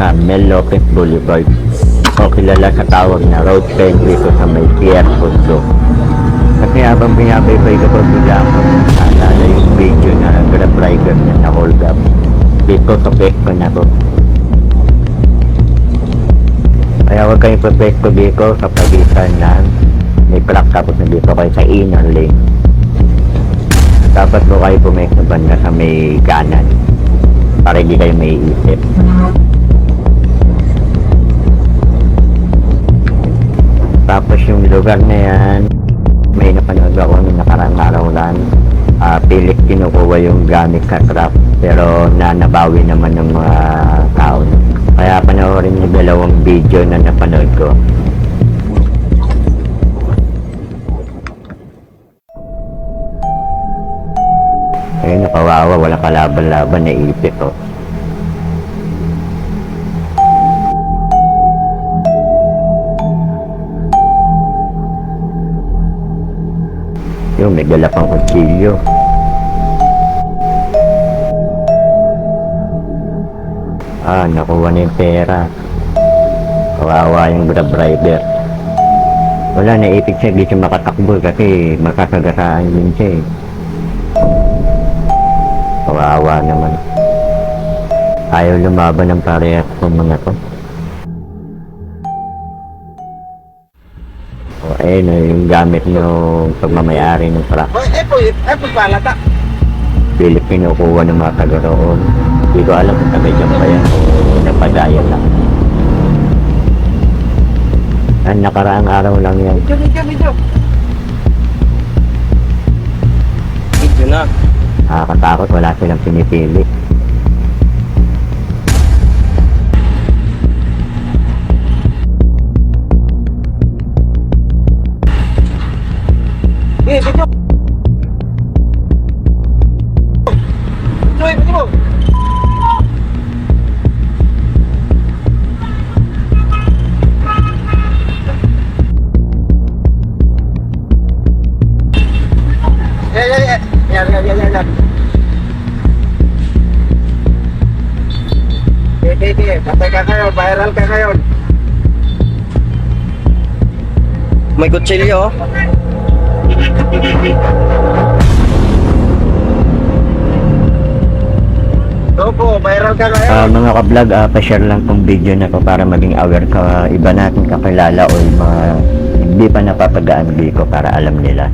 Carmel Lopez Boulevard o kilala sa tawag na Road 10 dito sa may Pierre Pondo. Kasi habang pinabaybay ko pa bigla akong naalala yung video na Grab rider na na-hold up dito sa pwesto na to. Kaya huwag kayong pwesto dito sa pagitan ng may crack tapos nandito kayo sa inner lane. Dapat po kayo pumwesto banda sa may kanan para hindi kayo may isip. Tapos yung lugar na yan, may napanood ako nung nakaraang araw lang. Pilit kinukuha yung gamit sa trap pero nabawi naman ng mga tao. Kaya panoorin yung dalawang video na napanood ko. Ayun, nakawawa, wala kalaban-laban na ipit oh. Yung may dala pang kutsilyo. Nakuha na yung pera. Kawawa yung Grab driver. Wala, naipit siya, di siya makatakbo kasi makasagasaan din siya eh. Kawawa naman. Ayaw lumaban ng parehas ng mga to. Ayun yung gamit nyo pagmamayari ng truck. Pilit kinukuha ng mga taga roon. Hindi ko alam kung taga dyan ba yan o napadaya lang. Nakaraang araw lang yan. Medyo na. Nakakatakot, wala silang pinipili. Video. Joy, video. Yan. Patay ka kayo, viral ka kayo. May kutsilyo. Opo, viral ka ngayon. Mga ka-vlog, pa-share lang tong video na to para maging aware ka iba natin kakilala o yung mga hindi pa napapagaan dito para alam nila.